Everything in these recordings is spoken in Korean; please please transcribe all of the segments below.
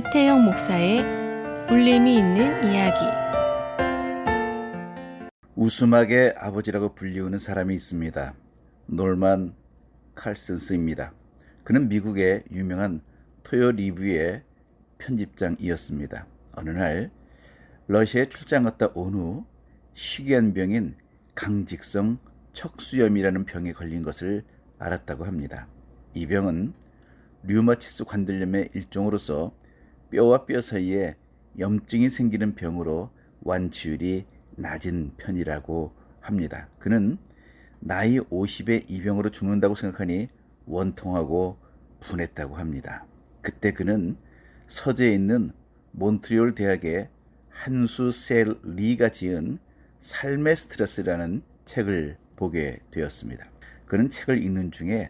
이태영 목사의 울림이 있는 이야기. 웃음학의 아버지라고 불리우는 사람이 있습니다. 놀만 칼슨스입니다. 그는 미국의 유명한 토요 리뷰의 편집장이었습니다. 어느 날 러시아에 출장 갔다 온 후 희귀한 병인 강직성 척수염이라는 병에 걸린 것을 알았다고 합니다. 이 병은 류마티스 관절염의 일종으로서 뼈와 뼈 사이에 염증이 생기는 병으로 완치율이 낮은 편이라고 합니다. 그는 나이 50에 이 병으로 죽는다고 생각하니 원통하고 분했다고 합니다. 그때 그는 서재에 있는 몬트리올 대학의 한수 셀 리가 지은 삶의 스트레스라는 책을 보게 되었습니다. 그는 책을 읽는 중에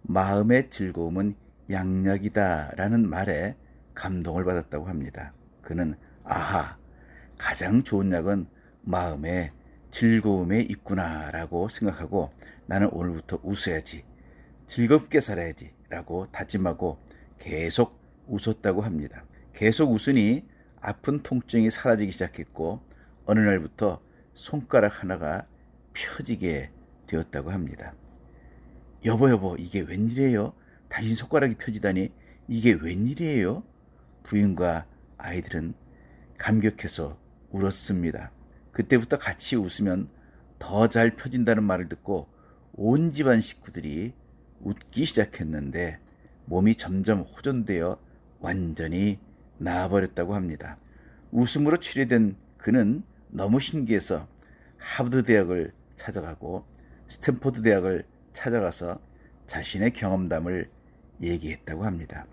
마음의 즐거움은 양약이다 라는 말에 감동을 받았다고 합니다. 그는 가장 좋은 약은 마음의 즐거움에 있구나 라고 생각하고 나는 오늘부터 웃어야지, 즐겁게 살아야지 라고 다짐하고 계속 웃었다고 합니다. 계속 웃으니 아픈 통증이 사라지기 시작했고 어느 날부터 손가락 하나가 펴지게 되었다고 합니다. 여보 이게 웬일이에요? 당신 손가락이 펴지다니 이게 웬일이에요? 부인과 아이들은 감격해서 울었습니다. 그때부터 같이 웃으면 더 잘 펴진다는 말을 듣고 온 집안 식구들이 웃기 시작했는데 몸이 점점 호전되어 완전히 나아버렸다고 합니다. 웃음으로 치료된 그는 너무 신기해서 하버드 대학을 찾아가고 스탠포드 대학을 찾아가서 자신의 경험담을 얘기했다고 합니다.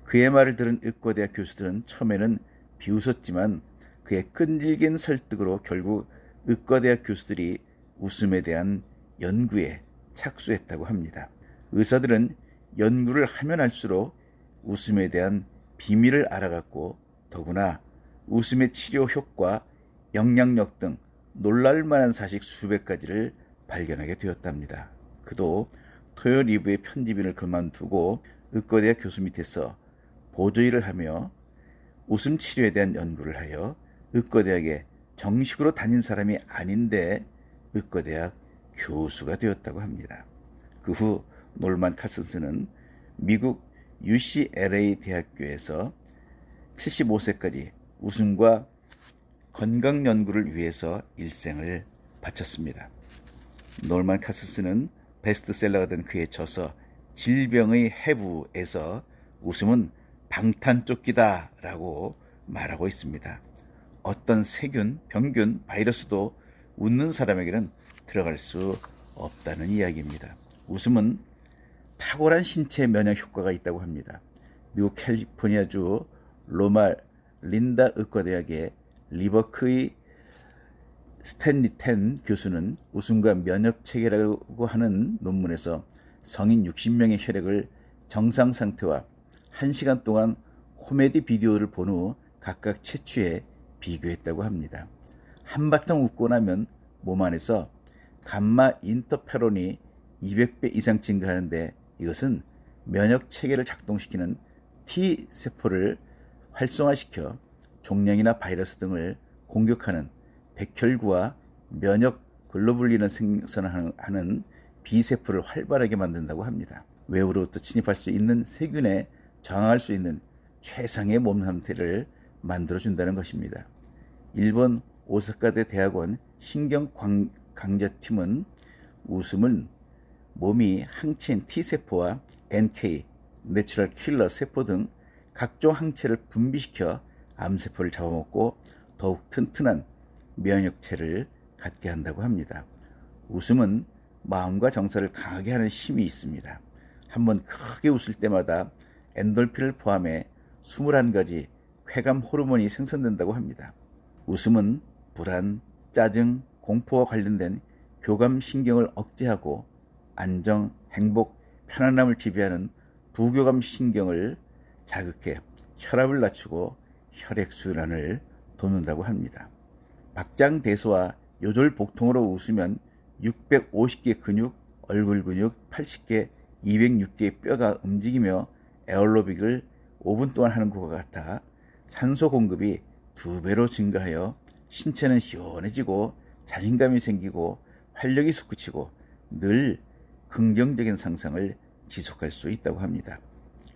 그의 말을 들은 의과대학 교수들은 처음에는 비웃었지만 그의 끈질긴 설득으로 결국 의과대학 교수들이 웃음에 대한 연구에 착수했다고 합니다. 의사들은 연구를 하면 할수록 웃음에 대한 비밀을 알아갔고 더구나 웃음의 치료 효과, 영향력 등 놀랄만한 사실 수백 가지를 발견하게 되었답니다. 그도 토요 리뷰의 편집인을 그만두고 의과대학 교수 밑에서 보조일을 하며 웃음 치료에 대한 연구를 하여 의과대학에 정식으로 다닌 사람이 아닌데 의과대학 교수가 되었다고 합니다. 그 후 놀만 칼슨스는 미국 UCLA 대학교에서 75세까지 웃음과 건강 연구를 위해서 일생을 바쳤습니다. 놀만 칼슨스는 베스트셀러가 된 그의 저서 질병의 해부에서 웃음은 방탄조끼다 라고 말하고 있습니다. 어떤 세균, 병균, 바이러스도 웃는 사람에게는 들어갈 수 없다는 이야기입니다. 웃음은 탁월한 신체 면역 효과가 있다고 합니다. 미국 캘리포니아주 로마 린다 의과대학의 리버크의 스탠리 텐 교수는 웃음과 면역 체계라고 하는 논문에서 성인 60명의 혈액을 정상 상태와 1시간 동안 코미디 비디오를 본 후 각각 채취해 비교했다고 합니다. 한바탕 웃고 나면 몸 안에서 감마 인터페론이 200배 이상 증가하는데 이것은 면역 체계를 작동시키는 T세포를 활성화시켜 종양이나 바이러스 등을 공격하는 백혈구와 면역 글로불린을 생성하는 B세포를 활발하게 만든다고 합니다. 외부로부터 침입할 수 있는 세균에 저항할 수 있는 최상의 몸 상태를 만들어준다는 것입니다. 일본 오사카대 대학원 신경강자팀은 웃음은 몸이 항체인 T세포와 NK, 내추럴 킬러 세포 등 각종 항체를 분비시켜 암세포를 잡아먹고 더욱 튼튼한 면역체를 갖게 한다고 합니다. 웃음은 마음과 정서를 강하게 하는 힘이 있습니다. 한번 크게 웃을 때마다 엔돌핀을 포함해 21가지 쾌감 호르몬이 생성된다고 합니다. 웃음은 불안, 짜증, 공포와 관련된 교감신경을 억제하고 안정, 행복, 편안함을 지배하는 부교감신경을 자극해 혈압을 낮추고 혈액순환을 돕는다고 합니다. 박장대소와 요절복통으로 웃으면 650개 근육, 얼굴 근육 80개, 206개의 뼈가 움직이며 에어로빅을 5분 동안 하는 것과 같아 산소 공급이 2배로 증가하여 신체는 시원해지고 자신감이 생기고 활력이 솟구치고 늘 긍정적인 상상을 지속할 수 있다고 합니다.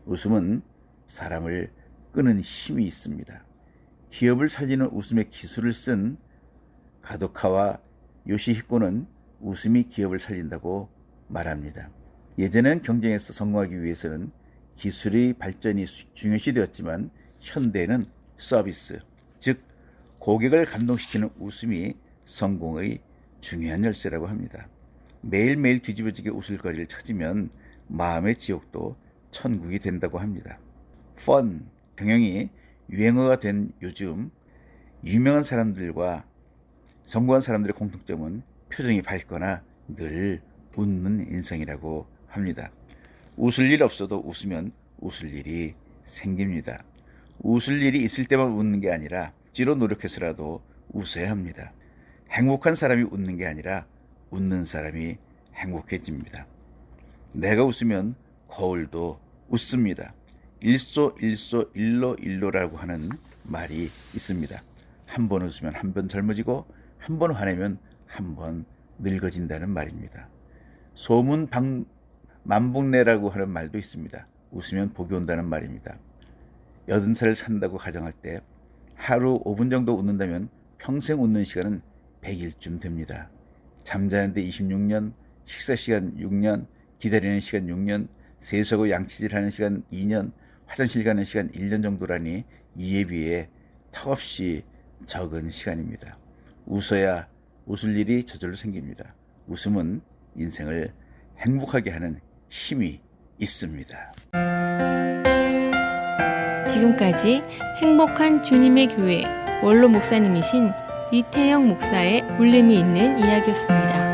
웃음은 사람을 끄는 힘이 있습니다. 기업을 살리는 웃음의 기술을 쓴 가도카와 요시히코는 웃음이 기업을 살린다고 말합니다. 예전엔 경쟁에서 성공하기 위해서는 기술의 발전이 중요시 되었지만 현대는 서비스, 즉 고객을 감동시키는 웃음이 성공의 중요한 열쇠라고 합니다. 매일매일 뒤집어지게 웃을 거리를 찾으면 마음의 지옥도 천국이 된다고 합니다. 펀, 경영이 유행어가 된 요즘 유명한 사람들과 성공한 사람들의 공통점은 표정이 밝거나 늘 웃는 인생이라고 합니다. 웃을 일 없어도 웃으면 웃을 일이 생깁니다. 웃을 일이 있을 때만 웃는 게 아니라 억지로 노력해서라도 웃어야 합니다. 행복한 사람이 웃는 게 아니라 웃는 사람이 행복해집니다. 내가 웃으면 거울도 웃습니다. 일소일소 일로일로라고 하는 말이 있습니다. 한 번 웃으면 한 번 젊어지고 한 번 화내면 한 번 늙어진다는 말입니다. 소문 만복내라고 하는 말도 있습니다. 웃으면 복이 온다는 말입니다. 80살을 산다고 가정할 때 하루 5분 정도 웃는다면 평생 웃는 시간은 100일쯤 됩니다. 잠자는데 26년, 식사 시간 6년, 기다리는 시간 6년, 세수하고 양치질하는 시간 2년, 화장실 가는 시간 1년 정도라니 이에 비해 턱없이 적은 시간입니다. 웃어야 웃을 일이 저절로 생깁니다. 웃음은 인생을 행복하게 하는 힘이 있습니다. 지금까지 행복한 주님의 교회 원로 목사님이신 이태영 목사의 울림이 있는 이야기였습니다.